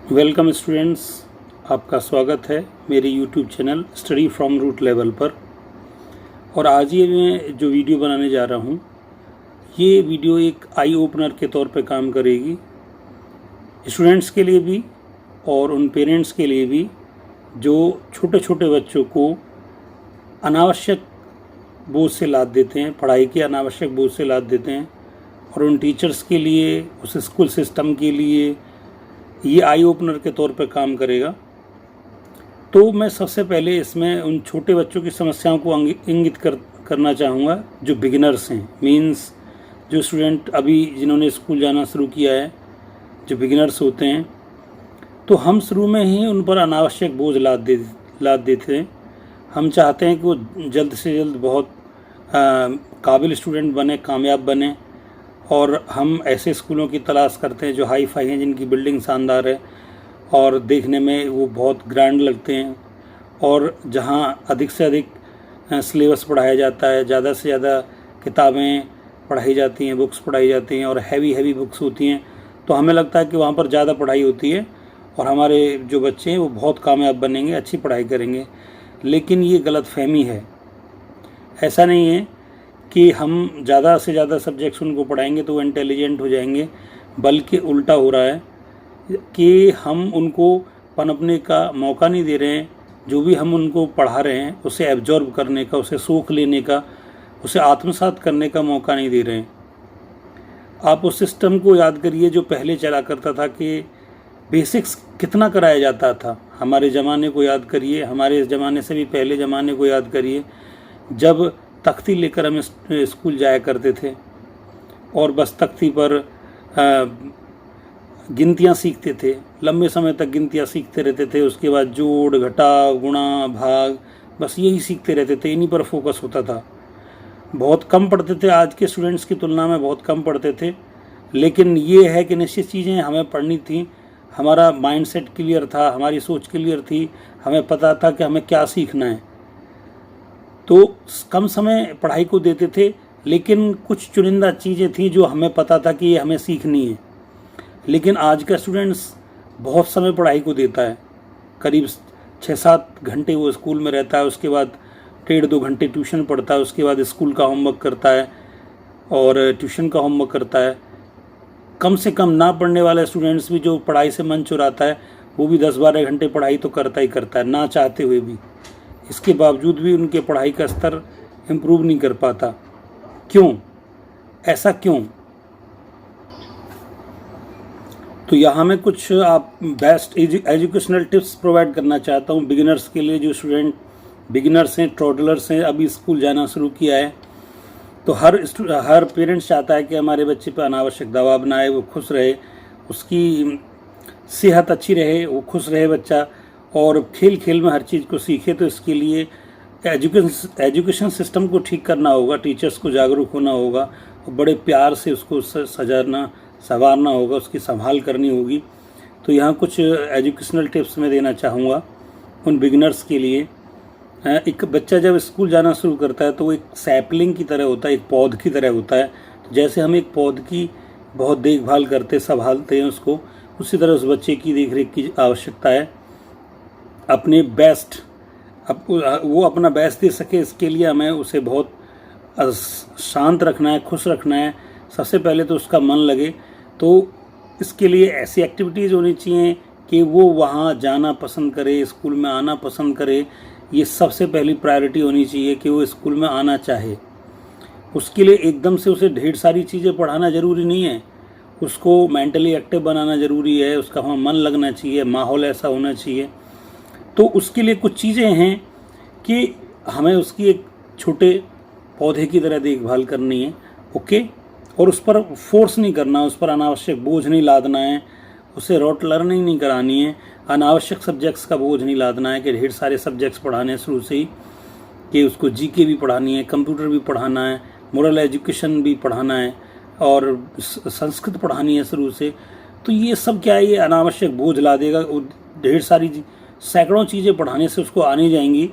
Welcome students, आपका स्वागत है मेरे YouTube channel study from root level पर। और आज ये मैं जो वीडियो बनाने जा रहा हूँ, ये वीडियो एक आई ओपनर के तौर पे काम करेगी स्टूडेंट्स के लिए भी और उन पेरेंट्स के लिए भी जो छोटे छोटे बच्चों को अनावश्यक बोझ से लाद देते हैं, पढ़ाई के अनावश्यक बोझ से लाद देते हैं। और उन टीचर्स के लिए, उस स्कूल सिस्टम के लिए ये आई ओपनर के तौर पर काम करेगा। तो मैं सबसे पहले इसमें उन छोटे बच्चों की समस्याओं को इंगित करना चाहूँगा जो बिगिनर्स हैं, मींस जो स्टूडेंट अभी जिन्होंने स्कूल जाना शुरू किया है, जो बिगिनर्स होते हैं। तो हम शुरू में ही उन पर अनावश्यक बोझ लाद देते हैं। हम चाहते हैं कि वो जल्द से जल्द बहुत काबिल स्टूडेंट बने, कामयाब बने। और हम ऐसे स्कूलों की तलाश करते हैं जो हाई फाई हैं, जिनकी बिल्डिंग शानदार है और देखने में वो बहुत ग्रैंड लगते हैं, और जहाँ अधिक से अधिक सिलेबस पढ़ाया जाता है, ज़्यादा से ज़्यादा किताबें पढ़ाई जाती हैं, बुक्स पढ़ाई जाती हैं और हैवी बुक्स होती हैं। तो हमें लगता है कि वहाँ पर ज़्यादा पढ़ाई होती है और हमारे जो बच्चे हैं वो बहुत कामयाब बनेंगे, अच्छी पढ़ाई करेंगे। लेकिन ये गलतफहमी है। ऐसा नहीं है कि हम ज़्यादा से ज़्यादा सब्जेक्ट्स उनको पढ़ाएंगे तो वो इंटेलिजेंट हो जाएंगे, बल्कि उल्टा हो रहा है कि हम उनको पनपने का मौका नहीं दे रहे हैं। जो भी हम उनको पढ़ा रहे हैं उसे एब्जॉर्ब करने का, उसे सोख लेने का, उसे आत्मसात करने का मौका नहीं दे रहे हैं। आप उस सिस्टम को याद करिए जो पहले चला करता था कि बेसिक्स कितना कराया जाता था। हमारे ज़माने को याद करिए, हमारे ज़माने से भी पहले ज़माने को याद करिए, जब तख्ती लेकर हम स्कूल जाया करते थे और बस तख्ती पर गिनतियाँ सीखते थे। लंबे समय तक गिनतियाँ सीखते रहते थे। उसके बाद जोड़, घटाव, गुणा, भाग, बस यही सीखते रहते थे, इन्हीं पर फोकस होता था। बहुत कम पढ़ते थे, आज के स्टूडेंट्स की तुलना में बहुत कम पढ़ते थे। लेकिन ये है कि निश्चित चीज़ें हमें पढ़नी थी। हमारा माइंडसेट क्लियर था, हमारी सोच क्लियर थी, हमें पता था कि हमें क्या सीखना है। तो कम समय पढ़ाई को देते थे, लेकिन कुछ चुनिंदा चीज़ें थी जो हमें पता था कि ये हमें सीखनी है। लेकिन आज का स्टूडेंट्स बहुत समय पढ़ाई को देता है, करीब 6-7 घंटे वो स्कूल में रहता है, उसके बाद 1.5-2 घंटे ट्यूशन पढ़ता है, उसके बाद स्कूल का होमवर्क करता है और ट्यूशन का होमवर्क करता है। कम से कम ना पढ़ने वाले स्टूडेंट्स भी जो पढ़ाई से मन चुराता है, वो भी 10-12 घंटे पढ़ाई तो करता ही करता है, ना चाहते हुए भी। इसके बावजूद भी उनके पढ़ाई का स्तर इम्प्रूव नहीं कर पाता। क्यों? ऐसा क्यों? तो यहाँ मैं कुछ आप बेस्ट एजुकेशनल टिप्स प्रोवाइड करना चाहता हूँ बिगिनर्स के लिए। जो स्टूडेंट बिगिनर्स हैं, टॉडलर्स हैं, अभी स्कूल जाना शुरू किया है, तो हर पेरेंट्स चाहता है कि हमारे बच्चे पर अनावश्यक दबाव ना आए, वो खुश रहे, उसकी सेहत अच्छी रहे, वो खुश रहे बच्चा, और खेल खेल में हर चीज़ को सीखे। तो इसके लिए एजुकेशन सिस्टम को ठीक करना होगा, टीचर्स को जागरूक होना होगा और बड़े प्यार से उसको सजाना संवारना होगा, उसकी संभाल करनी होगी। तो यहाँ कुछ एजुकेशनल टिप्स मैं देना चाहूँगा उन बिगिनर्स के लिए। एक बच्चा जब स्कूल जाना शुरू करता है तो वो एक सैपलिंग की तरह होता है, एक पौध की तरह होता है। तो जैसे हम एक पौध की बहुत देखभाल करते, संभालते हैं उसको, उसी तरह उस बच्चे की देखरेख की आवश्यकता है। अपने बेस्ट, वो अपना बेस्ट दे सके, इसके लिए हमें उसे बहुत शांत रखना है, खुश रखना है। सबसे पहले तो उसका मन लगे। तो इसके लिए ऐसी एक्टिविटीज़ होनी चाहिए कि वो वहाँ जाना पसंद करे, स्कूल में आना पसंद करे। ये सबसे पहली प्रायोरिटी होनी चाहिए कि वो स्कूल में आना चाहे। उसके लिए एकदम से उसे ढेर सारी चीज़ें पढ़ाना ज़रूरी नहीं है, उसको मेंटली एक्टिव बनाना ज़रूरी है, उसका वहाँ मन लगना चाहिए, माहौल ऐसा होना चाहिए। तो उसके लिए कुछ चीज़ें हैं कि हमें उसकी एक छोटे पौधे की तरह देखभाल करनी है, ओके। और उस पर फोर्स नहीं करना, उस पर अनावश्यक बोझ नहीं लादना है, उसे रोट लर्निंग नहीं करानी है, अनावश्यक सब्जेक्ट्स का बोझ नहीं लादना है कि ढेर सारे सब्जेक्ट्स पढ़ाने शुरू से ही, कि उसको जीके भी पढ़ानी है, कंप्यूटर भी पढ़ाना है, मोरल एजुकेशन भी पढ़ाना है और संस्कृत पढ़ानी है शुरू से। तो ये सब क्या है, ये अनावश्यक बोझ ला देगा। ढेर सारी सैकड़ों चीज़ें पढ़ाने से उसको आने जाएंगी।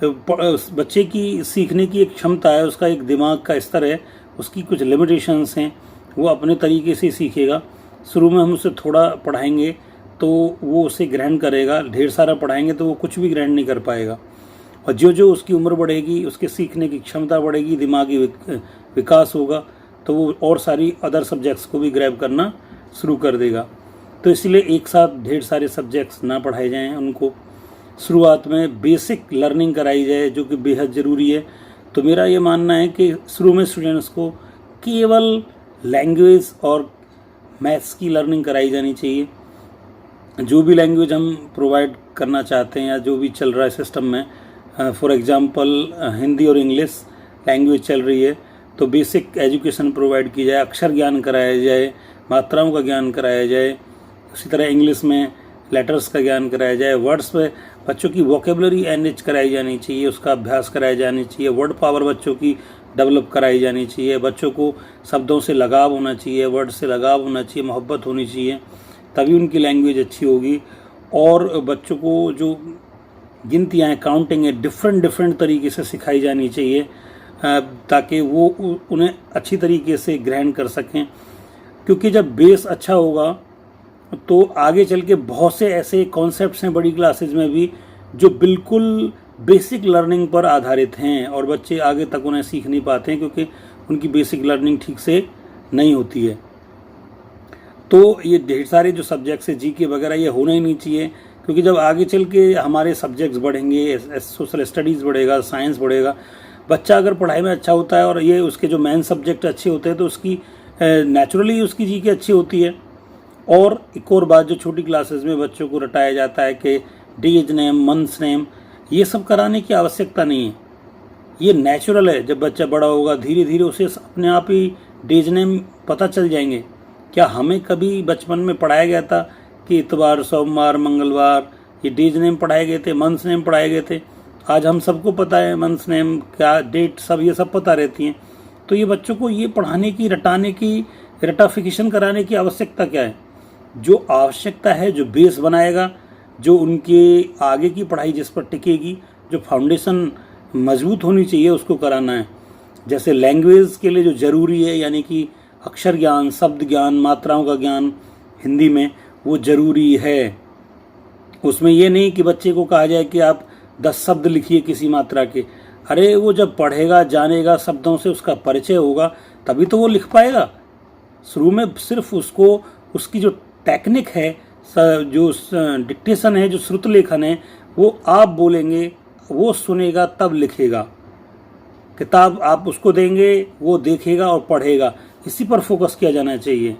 बच्चे की सीखने की एक क्षमता है, उसका एक दिमाग का स्तर है, उसकी कुछ लिमिटेशंस हैं, वो अपने तरीके से सीखेगा। शुरू में हम उसे थोड़ा पढ़ाएंगे तो वो उसे ग्रहण करेगा। ढेर सारा पढ़ाएंगे तो वो कुछ भी ग्रहण नहीं कर पाएगा। और जो जो उसकी उम्र बढ़ेगी, उसके सीखने की क्षमता बढ़ेगी, दिमागी विकास होगा, तो वो और सारी अदर सब्जेक्ट्स को भी ग्रैब करना शुरू कर देगा। तो इसलिए एक साथ ढेर सारे सब्जेक्ट्स ना पढ़ाए जाएं, उनको शुरुआत में बेसिक लर्निंग कराई जाए, जो कि बेहद ज़रूरी है। तो मेरा ये मानना है कि शुरू में स्टूडेंट्स को केवल लैंग्वेज और मैथ्स की लर्निंग कराई जानी चाहिए। जो भी लैंग्वेज हम प्रोवाइड करना चाहते हैं या जो भी चल रहा है सिस्टम में, फॉर एग्जांपल हिंदी और इंग्लिश लैंग्वेज चल रही है, तो बेसिक एजुकेशन प्रोवाइड की जाए, अक्षर ज्ञान कराया जाए, मात्राओं का ज्ञान कराया जाए। उसी तरह इंग्लिश में लेटर्स का ज्ञान कराया जाए, वर्ड्स में बच्चों की वोकेबलरी एनरिच कराई जानी चाहिए, उसका अभ्यास कराया जानी चाहिए, वर्ड पावर बच्चों की डेवलप कराई जानी चाहिए, बच्चों को शब्दों से लगाव होना चाहिए, वर्ड से लगाव होना चाहिए, मोहब्बत होनी चाहिए, तभी उनकी लैंग्वेज अच्छी होगी। और बच्चों को जो गिनतियाँ हैं, काउंटिंग है, डिफरेंट तरीके से सिखाई जानी चाहिए, ताकि वो उन्हें अच्छी तरीके से ग्रहण कर सकें। क्योंकि जब बेस अच्छा होगा तो आगे चल के बहुत से ऐसे कॉन्सेप्ट्स हैं बड़ी क्लासेस में भी जो बिल्कुल बेसिक लर्निंग पर आधारित हैं, और बच्चे आगे तक उन्हें सीख नहीं पाते हैं क्योंकि उनकी बेसिक लर्निंग ठीक से नहीं होती है। तो ये ढेर सारे जो सब्जेक्ट्स है, जीके वगैरह, ये होना ही नहीं चाहिए। क्योंकि जब आगे चल के हमारे सब्जेक्ट्स बढ़ेंगे, सोशल स्टडीज़ बढ़ेगा, साइंस बढ़ेगा, बच्चा अगर पढ़ाई में अच्छा होता है और ये उसके जो मेन सब्जेक्ट अच्छे होते हैं तो उसकी नेचुरली उसकी जीके अच्छी होती है। और एक और बात, जो छोटी क्लासेस में बच्चों को रटाया जाता है कि डेज नेम, मंथ्स नेम, ये सब कराने की आवश्यकता नहीं है। ये नेचुरल है। जब बच्चा बड़ा होगा धीरे धीरे उसे अपने आप ही डेज नेम पता चल जाएंगे। क्या हमें कभी बचपन में पढ़ाया गया था कि इतवार, सोमवार, मंगलवार, ये डेज नेम पढ़ाए गए थे, मंथ्स नेम पढ़ाए गए थे? आज हम सबको पता है मंथ्स नेम क्या, डेट, सब ये सब पता रहती हैं। तो ये बच्चों को ये पढ़ाने की, रटाने की, रटाफिकेशन कराने की आवश्यकता क्या है? जो आवश्यकता है, जो बेस बनाएगा, जो उनके आगे की पढ़ाई जिस पर टिकेगी, जो फाउंडेशन मजबूत होनी चाहिए, उसको कराना है। जैसे लैंग्वेज के लिए जो ज़रूरी है, यानी कि अक्षर ज्ञान, शब्द ज्ञान, मात्राओं का ज्ञान हिंदी में, वो ज़रूरी है। उसमें ये नहीं कि बच्चे को कहा जाए कि आप 10 शब्द लिखिए किसी मात्रा के। अरे वो जब पढ़ेगा, जानेगा, शब्दों से उसका परिचय होगा, तभी तो वो लिख पाएगा। शुरू में सिर्फ उसको उसकी जो टेक्निक है, जो डिक्टेशन है, जो श्रुत लेखन है, वो आप बोलेंगे, वो सुनेगा, तब लिखेगा। किताब आप उसको देंगे, वो देखेगा और पढ़ेगा। इसी पर फोकस किया जाना चाहिए।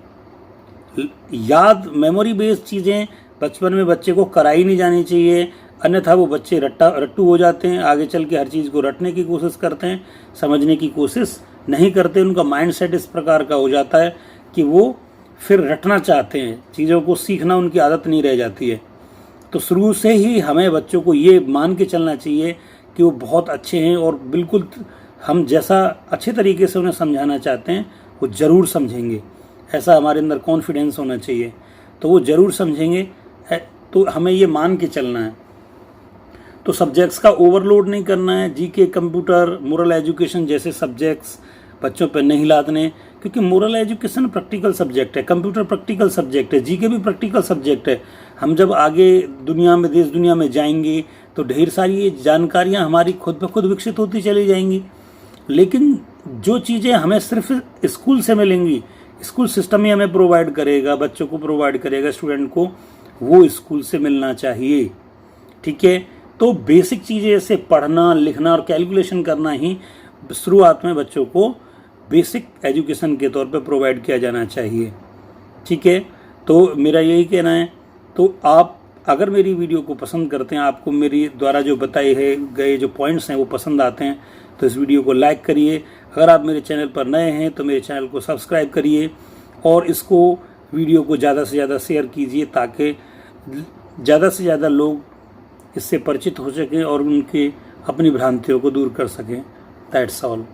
याद, मेमोरी बेस्ड चीज़ें बचपन में बच्चे को कराई नहीं जानी चाहिए, अन्यथा वो बच्चे रट्टू हो जाते हैं। आगे चल के हर चीज़ को रटने की कोशिश करते हैं, समझने की कोशिश नहीं करते। उनका माइंड सेट इस प्रकार का हो जाता है कि वो फिर रटना चाहते हैं, चीज़ों को सीखना उनकी आदत नहीं रह जाती है। तो शुरू से ही हमें बच्चों को ये मान के चलना चाहिए कि वो बहुत अच्छे हैं, और बिल्कुल हम जैसा अच्छे तरीके से उन्हें समझाना चाहते हैं वो ज़रूर समझेंगे। ऐसा हमारे अंदर कॉन्फिडेंस होना चाहिए, तो वो ज़रूर समझेंगे। तो हमें ये मान के चलना है। तो सब्जेक्ट्स का ओवरलोड नहीं करना है। जीके, कंप्यूटर, मोरल एजुकेशन जैसे सब्जेक्ट्स बच्चों पर नहीं लादने, क्योंकि मोरल एजुकेशन प्रैक्टिकल सब्जेक्ट है, कंप्यूटर प्रैक्टिकल सब्जेक्ट है, जीके भी प्रैक्टिकल सब्जेक्ट है। हम जब आगे दुनिया में, देश दुनिया में जाएंगे तो ढेर सारी ये जानकारियाँ हमारी खुद ब खुद विकसित होती चली जाएंगी। लेकिन जो चीज़ें हमें सिर्फ स्कूल से मिलेंगी, स्कूल सिस्टम ही हमें प्रोवाइड करेगा, बच्चों को प्रोवाइड करेगा, स्टूडेंट को, वो स्कूल से मिलना चाहिए। ठीक है। तो बेसिक चीज़ें जैसे पढ़ना, लिखना और कैलकुलेशन करना ही शुरुआत में बच्चों को बेसिक एजुकेशन के तौर पे प्रोवाइड किया जाना चाहिए। ठीक है। तो मेरा यही कहना है। तो आप अगर मेरी वीडियो को पसंद करते हैं, आपको मेरी द्वारा जो बताए गए जो पॉइंट्स हैं वो पसंद आते हैं, तो इस वीडियो को लाइक करिए। अगर आप मेरे चैनल पर नए हैं तो मेरे चैनल को सब्सक्राइब करिए, और इसको वीडियो को ज़्यादा से ज़्यादा शेयर कीजिए, ताकि ज़्यादा से ज़्यादा लोग इससे परिचित हो सकें और उनके अपनी भ्रांतियों को दूर कर सकें। That's all.